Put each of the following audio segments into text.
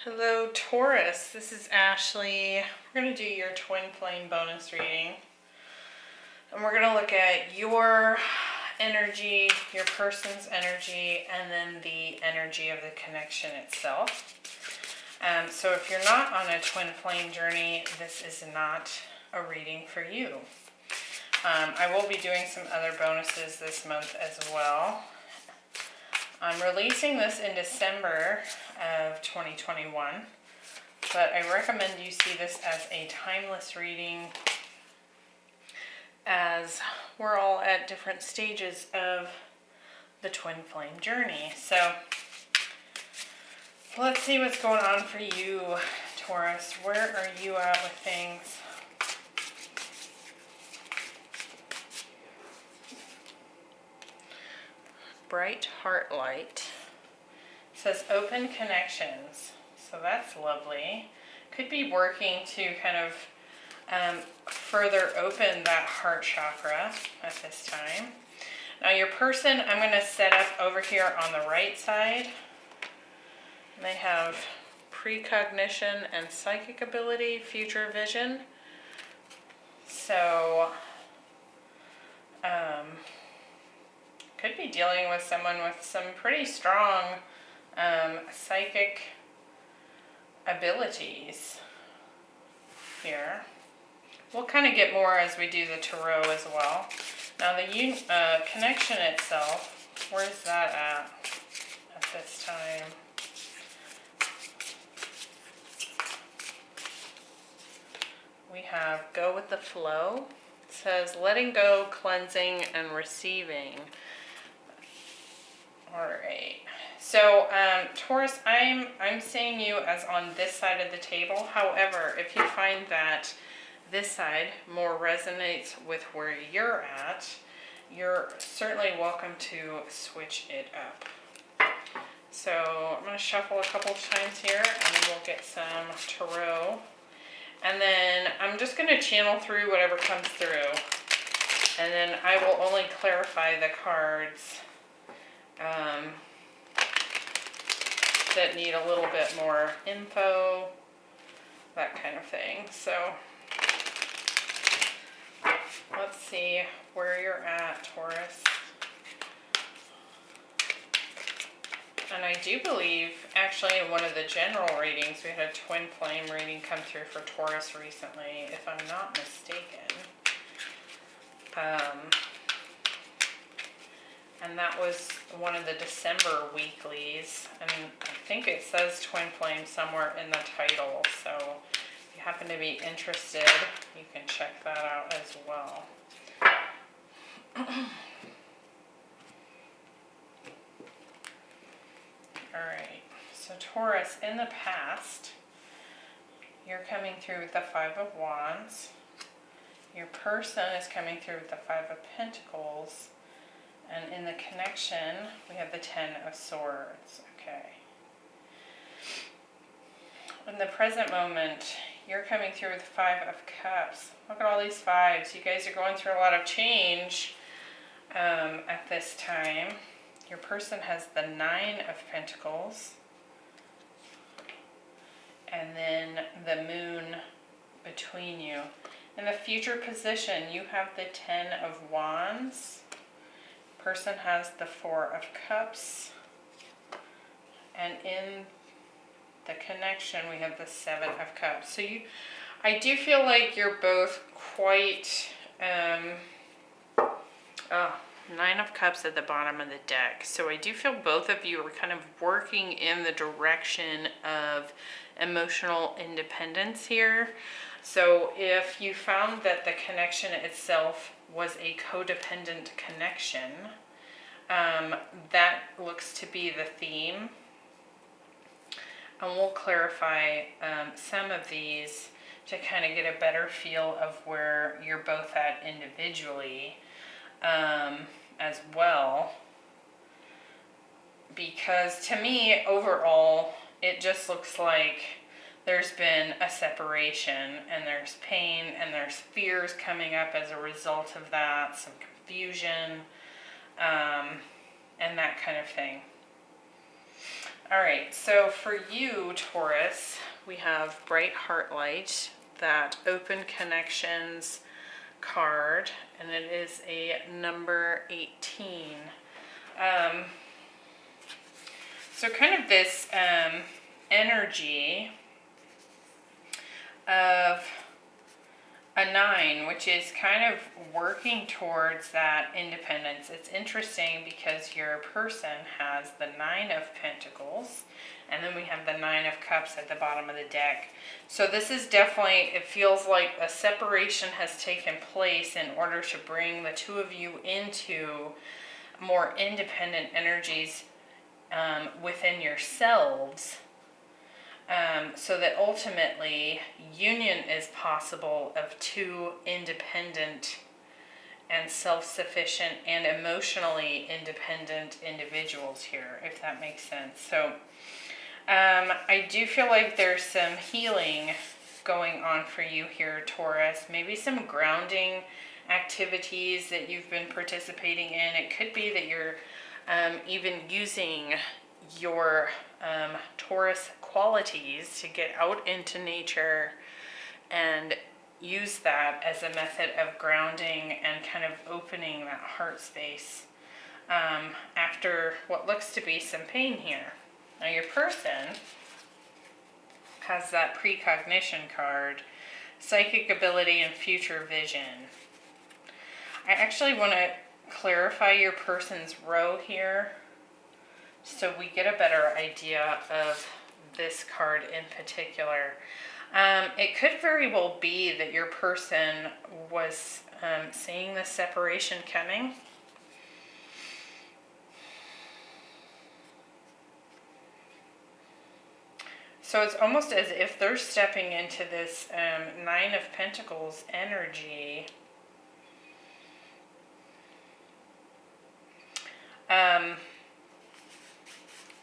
Hello Taurus, this is Ashley. We're going to do your twin flame bonus reading. And we're going to look at your energy, your person's energy, and then the energy of the connection itself. So if you're not on a twin flame journey, this is not a reading for you. I will be doing some other bonuses this month as well. I'm releasing this in December of 2021, but I recommend you see this as a timeless reading, as we're all at different stages of the twin flame journey. So let's see what's going on for you, Taurus. Where are you at with things? Bright heart light. Says open connections, so that's lovely. Could be working to kind of further open that heart chakra at this time. Now your person, I'm going to set up over here on the right side. They have precognition and psychic ability, future vision. So could be dealing with someone with some pretty strong psychic abilities here. We'll kind of get more as we do the tarot as well. Now the connection itself, where's that at this time? We have go with the flow. It says letting go, cleansing, and receiving. All right. So, Taurus, I'm seeing you as on this side of the table. However, if you find that this side more resonates with where you're at, you're certainly welcome to switch it up. So I'm going to shuffle a couple of times here, and then we'll get some tarot. And then I'm just going to channel through whatever comes through. And then I will only clarify the cards that need a little bit more info, that kind of thing. So let's see where you're at, Taurus. And I do believe, actually, in one of the general readings, we had a twin flame reading come through for Taurus recently, if I'm not mistaken. And that was one of the December weeklies. And I think it says twin flame somewhere in the title. So if you happen to be interested, you can check that out as well. Alright, so Taurus, in the past, you're coming through with the Five of Wands. Your person is coming through with the Five of Pentacles. And in the connection, we have the Ten of Swords. Okay. In the present moment, you're coming through with Five of Cups. Look at all these fives. You guys are going through a lot of change at this time. Your person has the Nine of Pentacles. And then the Moon between you. In the future position, you have the Ten of Wands. Person has the Four of Cups. And in the connection, we have the Seven of Cups. So I do feel like you're both quite, Nine of Cups at the bottom of the deck. So I do feel both of you are kind of working in the direction of emotional independence here. So if you found that the connection itself was a codependent connection, that looks to be the theme. And we'll clarify some of these to kind of get a better feel of where you're both at individually as well. Because to me, overall, it just looks like there's been a separation, and there's pain, and there's fears coming up as a result of that, some confusion, and that kind of thing. All right, so for you, Taurus, we have Bright Heart Light, that open connections card, and it is a number 18. So kind of this energy of a 9, which is kind of working towards that independence. It's interesting because your person has the 9 of Pentacles, and then we have the 9 of Cups at the bottom of the deck. So this is definitely, it feels like a separation has taken place in order to bring the two of you into more independent energies within yourselves. So that ultimately union is possible of two independent and self-sufficient and emotionally independent individuals here, if that makes sense. So I do feel like there's some healing going on for you here, Taurus. Maybe some grounding activities that you've been participating in. It could be that you're even using your Taurus qualities to get out into nature and use that as a method of grounding and kind of opening that heart space after what looks to be some pain here. Now your person has that precognition card, psychic ability and future vision. I actually want to clarify your person's row here so we get a better idea of this card in particular. It could very well be that your person was seeing the separation coming. So it's almost as if they're stepping into this 9 of Pentacles energy.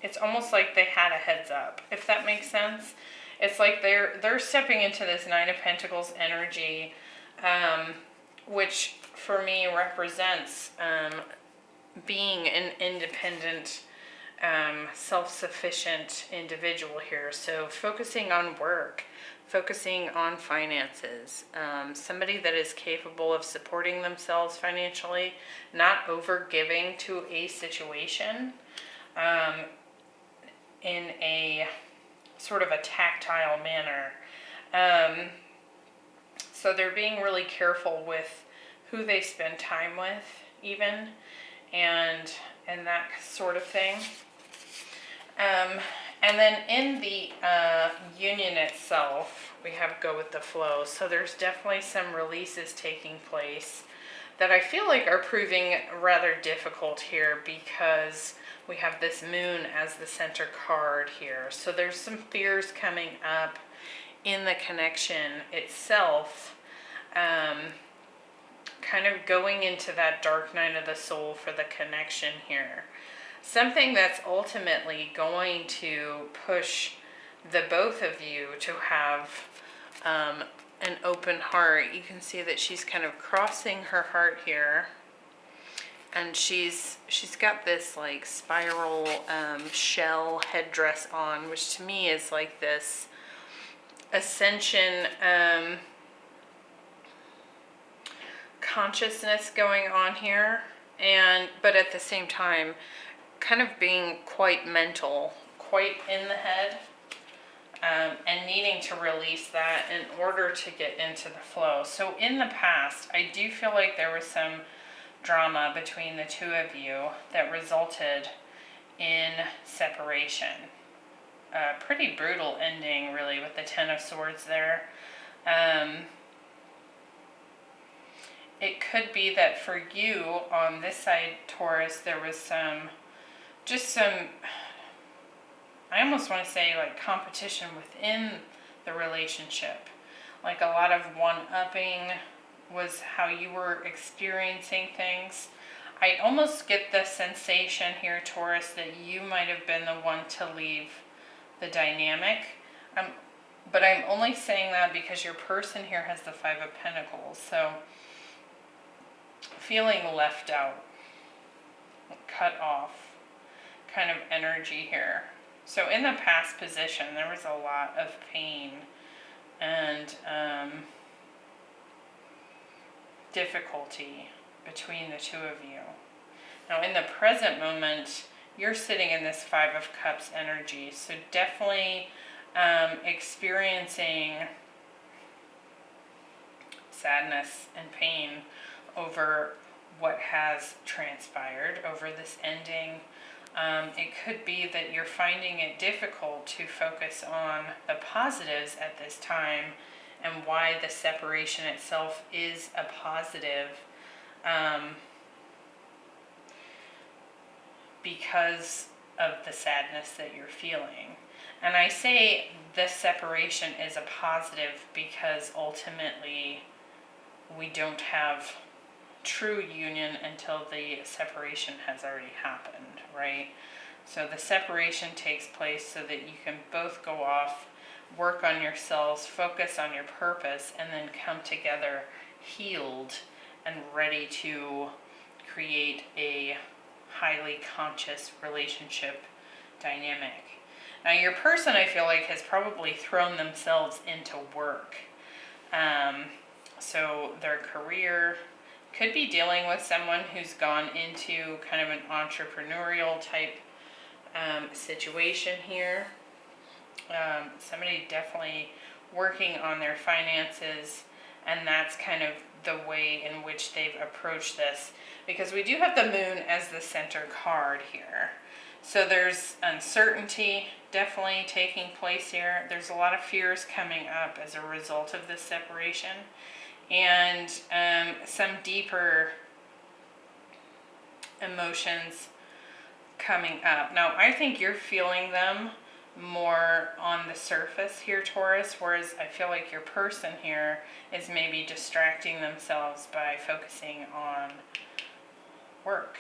It's almost like they had a heads up, if that makes sense. It's like they're stepping into this 9 of Pentacles energy, which for me represents being an independent, self-sufficient individual here. So focusing on work, focusing on finances, somebody that is capable of supporting themselves financially, not over giving to a situation, in a sort of a tactile manner. So they're being really careful with who they spend time with, even, and that sort of thing. And then in the union itself, we have go with the flow. So there's definitely some releases taking place that I feel like are proving rather difficult here because we have this moon as the center card here. So there's some fears coming up in the connection itself, kind of going into that dark night of the soul for the connection here. Something that's ultimately going to push the both of you to have an open heart. You can see that she's kind of crossing her heart here. And she's got this like spiral shell headdress on, which to me is like this ascension consciousness going on here, but at the same time kind of being quite mental, quite in the head, and needing to release that in order to get into the flow. So in the past, I do feel like there was some drama between the two of you that resulted in separation. A pretty brutal ending, really, with the 10 of Swords there. It could be that for you, on this side, Taurus, there was some, I almost want to say like competition within the relationship. Like a lot of one-upping was how you were experiencing things. I almost get the sensation here, Taurus, that you might have been the one to leave the dynamic. But I'm only saying that because your person here has the 5 of Pentacles. So feeling left out, cut off kind of energy here. So in the past position, there was a lot of pain and difficulty between the two of you. Now in the present moment, you're sitting in this Five of Cups energy, so definitely experiencing sadness and pain over what has transpired, over this ending. It could be that you're finding it difficult to focus on the positives at this time and why the separation itself is a positive, because of the sadness that you're feeling. And I say this separation is a positive because ultimately we don't have true union until the separation has already happened, right? So the separation takes place so that you can both go off, work on yourselves, focus on your purpose, and then come together healed and ready to create a highly conscious relationship dynamic. Now your person, I feel like, has probably thrown themselves into work. So their career could be dealing with someone who's gone into kind of an entrepreneurial type situation here. Somebody definitely working on their finances, and that's kind of the way in which they've approached this, because we do have the moon as the center card here. So there's uncertainty definitely taking place here. There's a lot of fears coming up as a result of this separation, and some deeper emotions coming up. Now, I think you're feeling them more on the surface here, Taurus, whereas I feel like your person here is maybe distracting themselves by focusing on work.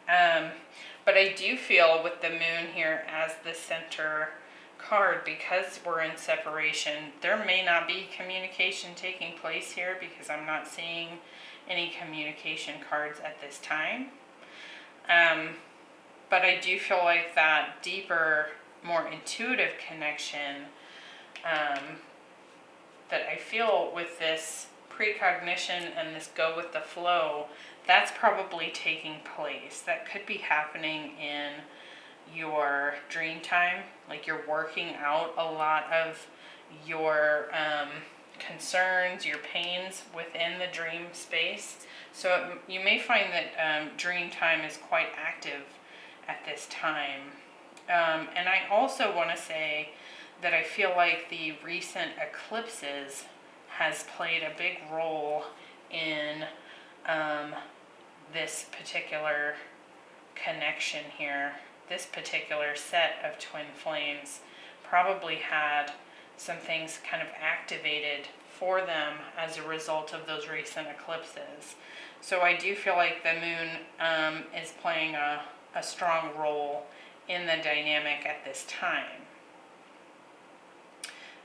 But I do feel with the moon here as the center card, because we're in separation, there may not be communication taking place here, because I'm not seeing any communication cards at this time. But I do feel like that deeper, more intuitive connection that I feel with this precognition and this go with the flow, that's probably taking place. That could be happening in your dream time, like you're working out a lot of your concerns, your pains within the dream space. So you may find that dream time is quite active at this time. And I also want to say that I feel like the recent eclipses has played a big role in this particular connection here. This particular set of twin flames probably had some things kind of activated for them as a result of those recent eclipses. So I do feel like the moon is playing a strong role in the dynamic at this time.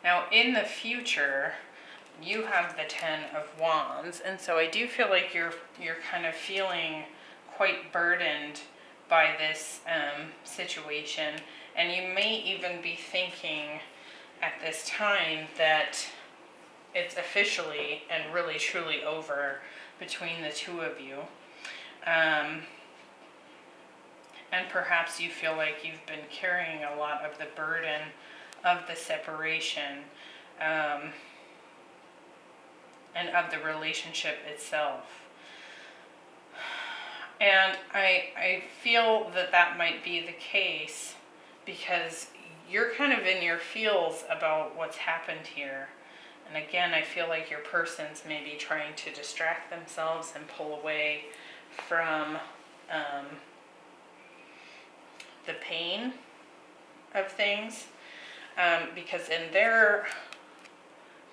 Now in the future, you have the Ten of Wands, and so I do feel like you're kind of feeling quite burdened by this situation, and you may even be thinking at this time that it's officially and really truly over between the two of you. And perhaps you feel like you've been carrying a lot of the burden of the separation and of the relationship itself. And I feel that that might be the case because you're kind of in your feels about what's happened here. And again, I feel like your person's maybe trying to distract themselves and pull away from the pain of things, because in their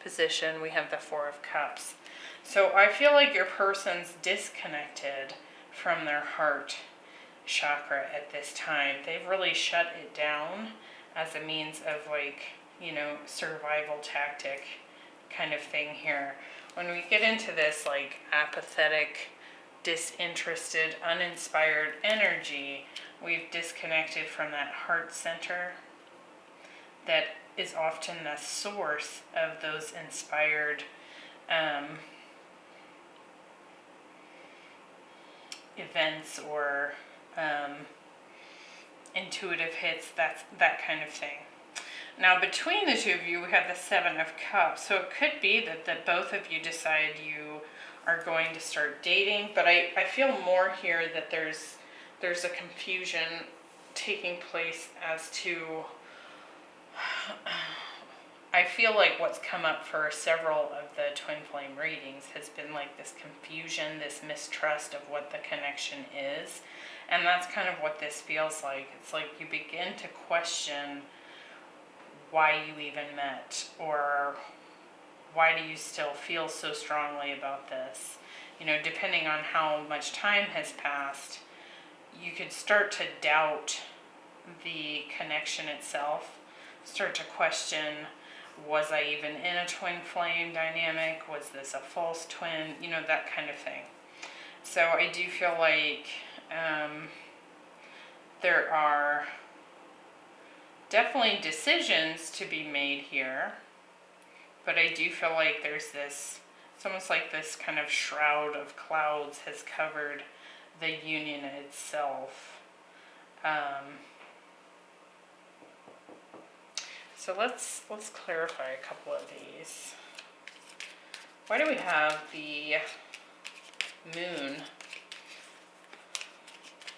position we have the Four of Cups. So I feel like your person's disconnected from their heart chakra at this time. They've really shut it down as a means of, like, you know, survival tactic kind of thing here. When we get into this like apathetic, disinterested, uninspired energy, we've disconnected from that heart center that is often the source of those inspired events or intuitive hits, that kind of thing. Now, between the two of you, we have the Seven of Cups. So it could be that both of you decide you are going to start dating, but I feel more here that there's a confusion taking place as to, I feel like what's come up for several of the twin flame readings has been like this confusion, this mistrust of what the connection is. And that's kind of what this feels like. It's like you begin to question why you even met, or why do you still feel so strongly about this? You know, depending on how much time has passed, you could start to doubt the connection itself, start to question, was I even in a twin flame dynamic? Was this a false twin? You know, that kind of thing. So I do feel like there are definitely decisions to be made here, but I do feel like there's this, it's almost like this kind of shroud of clouds has covered the union itself. So let's clarify a couple of these. Why do we have the moon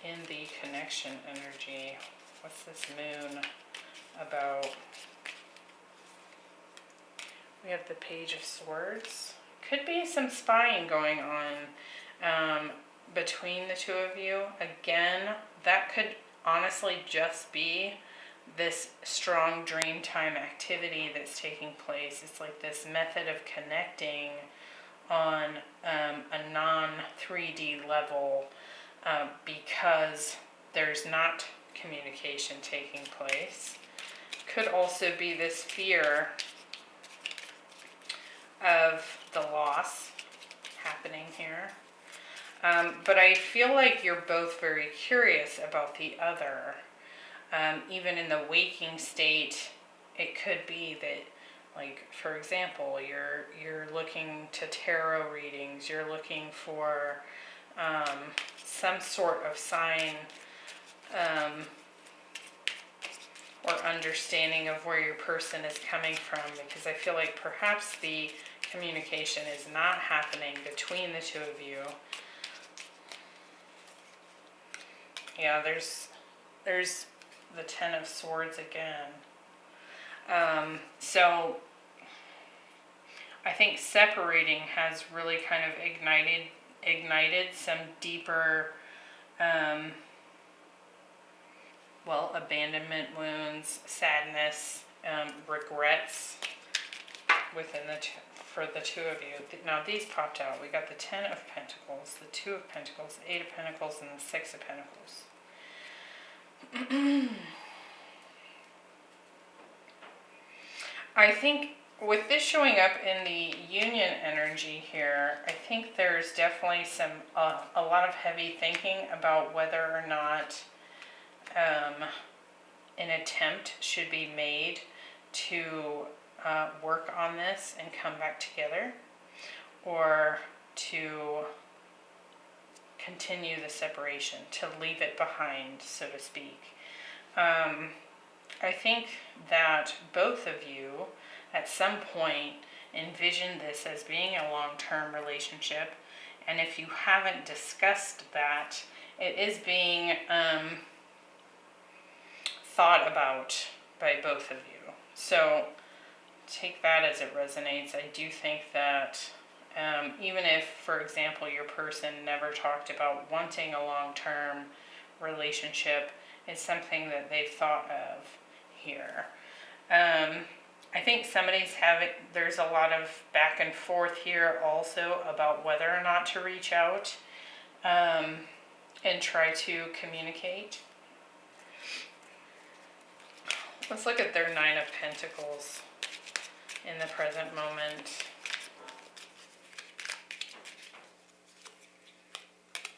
in the connection energy? What's this moon about? We have the Page of Swords. Could be some spying going on between the two of you. Again, that could honestly just be this strong dream time activity that's taking place. It's like this method of connecting on a non-3D level because there's not communication taking place. Could also be this fear of the loss happening here. But I feel like you're both very curious about the other. Even in the waking state, it could be that, like, for example, you're looking to tarot readings, you're looking for some sort of sign or understanding of where your person is coming from, because I feel like perhaps the communication is not happening between the two of you. Yeah, there's the Ten of Swords again. So I think separating has really kind of ignited some deeper abandonment wounds, sadness, regrets within for the two of you. Now these popped out. We got the Ten of Pentacles, the Two of Pentacles, the Eight of Pentacles, and the Six of Pentacles. I think with this showing up in the union energy here, I think there's definitely some a lot of heavy thinking about whether or not an attempt should be made to work on this and come back together, or to continue the separation, to leave it behind, so to speak. I think that both of you at some point envision this as being a long-term relationship, and if you haven't discussed that, it is being thought about by both of you. So take that as it resonates. I do think that even if, for example, your person never talked about wanting a long-term relationship, it's something that they've thought of here. I think somebody's there's a lot of back and forth here also about whether or not to reach out and try to communicate. Let's look at their Nine of Pentacles in the present moment.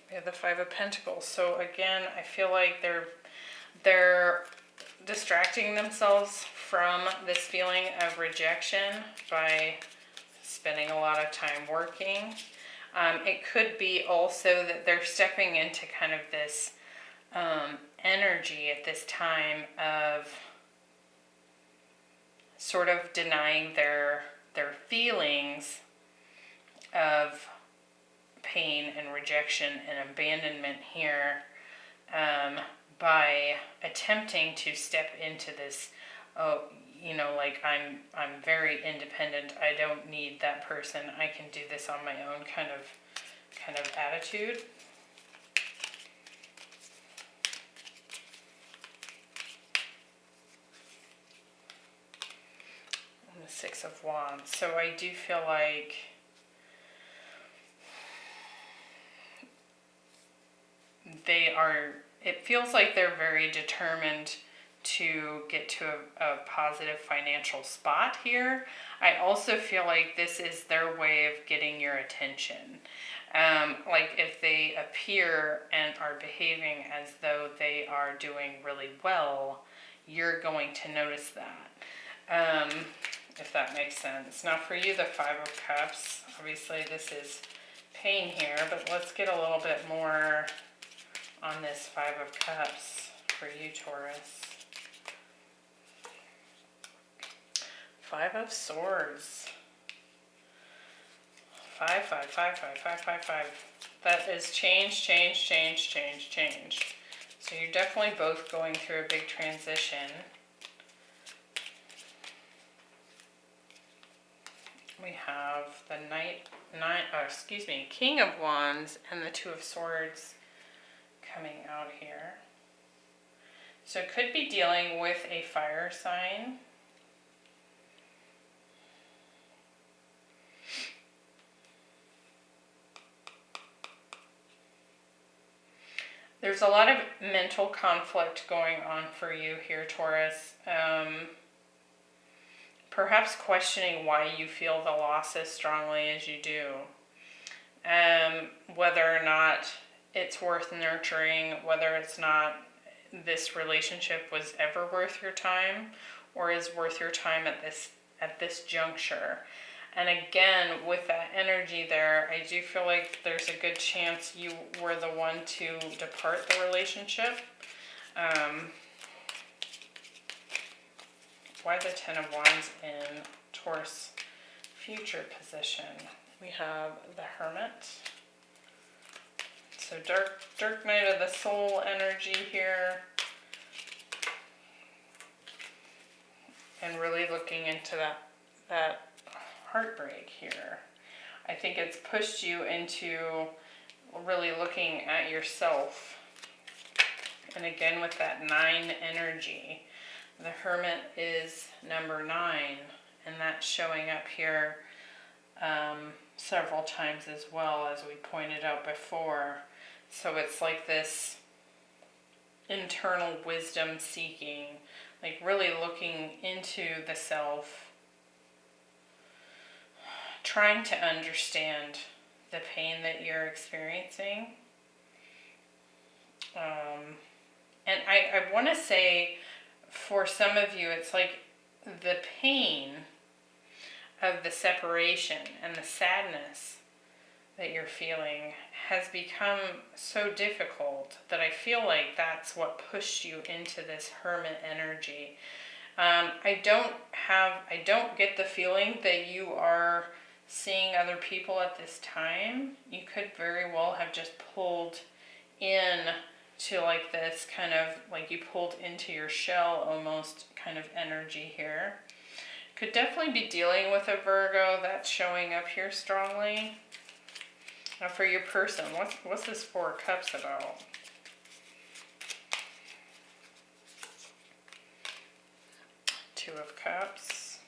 We have the Five of Pentacles. So again, I feel like they're distracting themselves from this feeling of rejection by spending a lot of time working. It could be also that they're stepping into kind of this energy at this time of sort of denying their feelings of pain and rejection and abandonment here, by attempting to step into this, oh, you know, like I'm very independent, I don't need that person, I can do this on my own kind of attitude. And the Six of Wands. So I do feel like it feels like they're very determined to get to a positive financial spot here. I also feel like this is their way of getting your attention. Like if they appear and are behaving as though they are doing really well, you're going to notice that. If that makes sense. Now for you, the Five of Cups, obviously this is pain here, but let's get a little bit more on this Five of Cups for you, Taurus. Five of Swords. 5, 5, 5, 5, 5, 5, 5. That is change, change, change, change, change. So you're definitely both going through a big transition. We have the King of Wands and the Two of Swords coming out here. So it could be dealing with a fire sign. There's a lot of mental conflict going on for you here, Taurus. Perhaps questioning why you feel the loss as strongly as you do. Whether or not it's worth nurturing, whether it's not this relationship was ever worth your time or is worth your time at this juncture. And again, with that energy there, I do feel like there's a good chance you were the one to depart the relationship. Why the Ten of Wands in Taurus future position? We have the Hermit. So dark night of the soul energy here. And really looking into that heartbreak here. I think it's pushed you into really looking at yourself. And again, with that 9 energy, the Hermit is number 9, and that's showing up here several times as well, as we pointed out before. So it's like this internal wisdom seeking, like really looking into the self, trying to understand the pain that you're experiencing. And I want to say, for some of you, it's like the pain of the separation and the sadness that you're feeling has become so difficult that I feel like that's what pushed you into this Hermit energy. I don't get the feeling that you are seeing other people at this time. You could very well have just pulled in to like this kind of, like you pulled into your shell almost kind of energy here. Could definitely be dealing with a Virgo. That's showing up here strongly. Now for your person, what's this Four of Cups about? Two of Cups.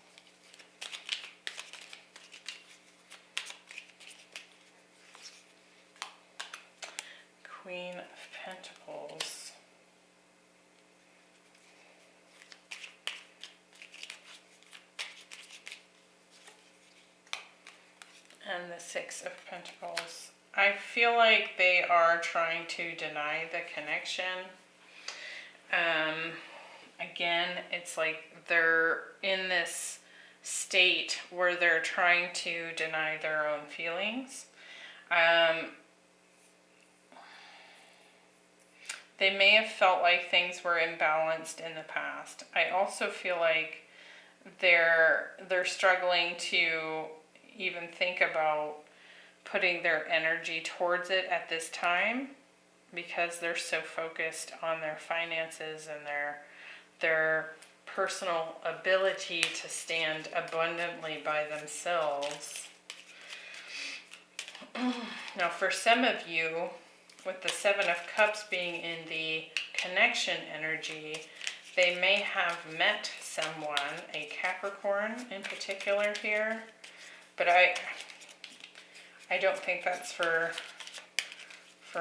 Queen of Pentacles. And the Six of Pentacles. I feel like they are trying to deny the connection. Again, it's like they're in this state where they're trying to deny their own feelings. They may have felt like things were imbalanced in the past. I also feel like they're struggling to even think about putting their energy towards it at this time, because they're so focused on their finances and their personal ability to stand abundantly by themselves. Now, for some of you, with the Seven of Cups being in the connection energy, they may have met someone, a Capricorn in particular here, but I don't think that's for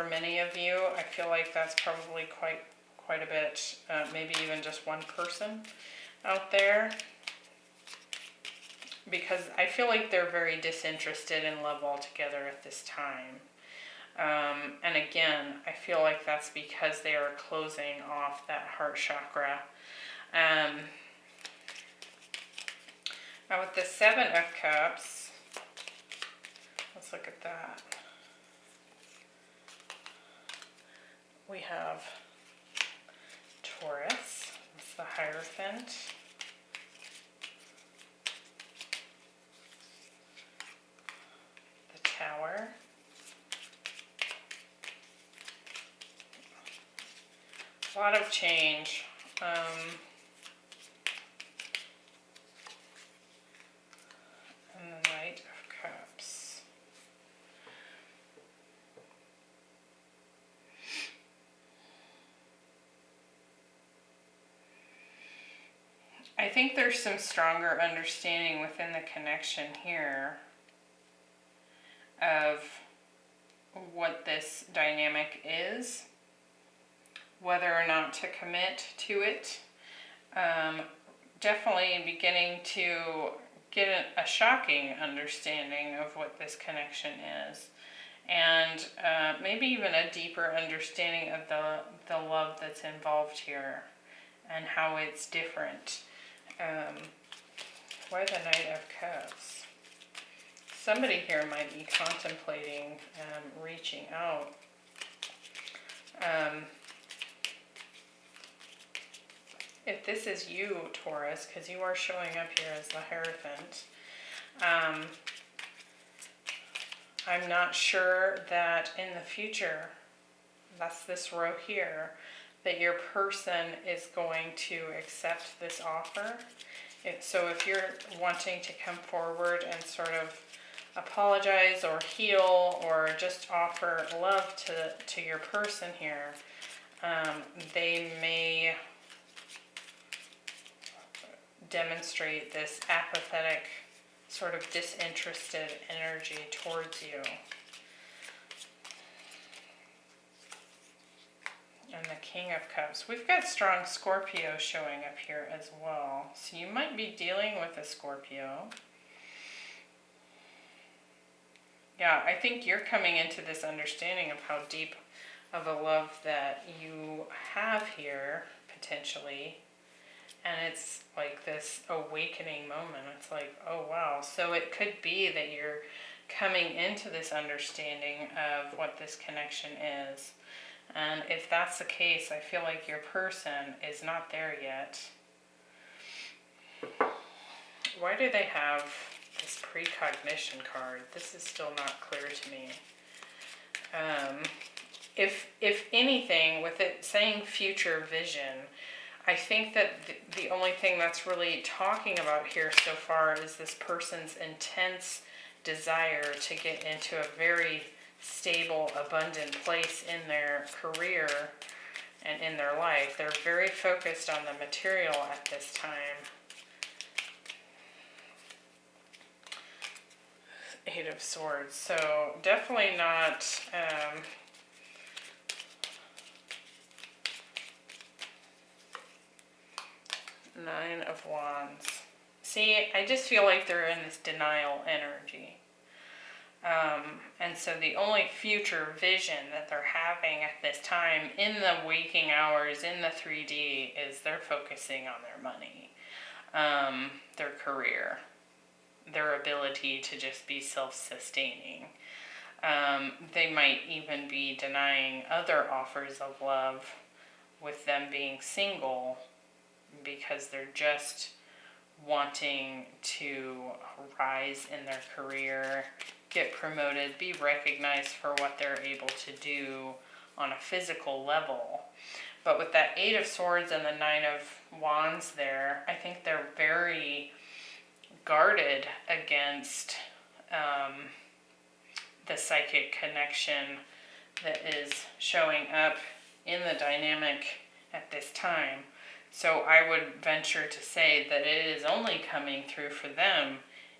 many of you. I feel like that's probably quite a bit, maybe even just one person out there, because I feel like they're very disinterested in love altogether at this time. And again, I feel like that's because they are closing off that heart chakra. Now with the Seven of Cups, let's look at that. We have Taurus, that's the Hierophant. The Tower. A lot of change. And the Knight of Cups. I think there's some stronger understanding within the connection here of what this dynamic is, whether or not to commit to it. Definitely beginning to get a shocking understanding of what this connection is, and maybe even a deeper understanding of the love that's involved here and how it's different. Why the Knight of Cups? Somebody here might be contemplating reaching out. If this is you, Taurus, because you are showing up here as the Hierophant, I'm not sure that in the future, that's this row here, that your person is going to accept this offer. So if you're wanting to come forward and sort of apologize or heal or just offer love to your person here, they may demonstrate this apathetic, sort of disinterested energy towards you. And the King of Cups. We've got strong Scorpio showing up here as well. So you might be dealing with a Scorpio. Yeah, I think you're coming into this understanding of how deep of a love that you have here, potentially. And it's like this awakening moment. It's like, oh wow. So it could be that you're coming into this understanding of what this connection is. And if that's the case, I feel like your person is not there yet. Why do they have this precognition card? This is still not clear to me. If anything, with it saying future vision, I think that the only thing that's really talking about here so far is this person's intense desire to get into a very stable, abundant place in their career and in their life. They're very focused on the material at this time. Eight of Swords. So definitely not... Nine of Wands. See, I just feel like they're in this denial energy. And so the only future vision that they're having at this time in the waking hours, in the 3D, is they're focusing on their money. their career, their ability to just be self-sustaining. They might even be denying other offers of love with them being single because they're just wanting to rise in their career, get promoted, be recognized for what they're able to do on a physical level. But with that Eight of Swords and the Nine of Wands there, I think they're very guarded against the psychic connection that is showing up in the dynamic at this time. So I would venture to say that it is only coming through for them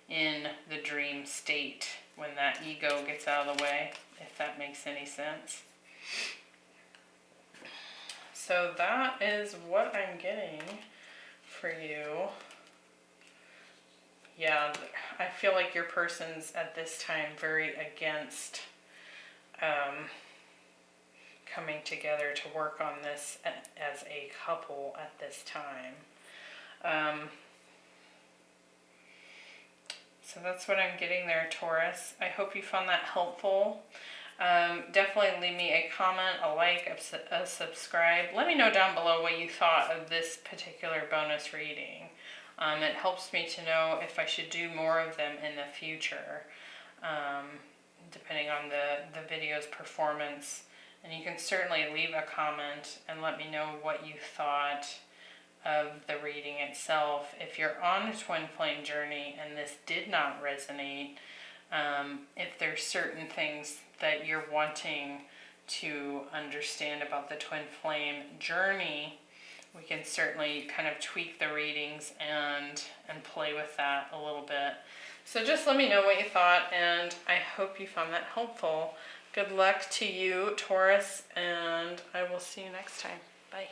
in the dream state when that ego gets out of the way, if that makes any sense. So that is what I'm getting for you. Yeah, I feel like your person's at this time very against coming together to work on this as a couple at this time. So that's what I'm getting there, Taurus. I hope you found that helpful. Definitely leave me a comment, a like, a subscribe. Let me know down below what you thought of this particular bonus reading. It helps me to know if I should do more of them in the future, depending on the video's performance. And you can certainly leave a comment and let me know what you thought of the reading itself. If you're on a twin flame journey and this did not resonate, if there's certain things that you're wanting to understand about the twin flame journey, we can certainly kind of tweak the readings and play with that a little bit. So just let me know what you thought, and I hope you found that helpful. Good luck to you, Taurus, and I will see you next time. Bye.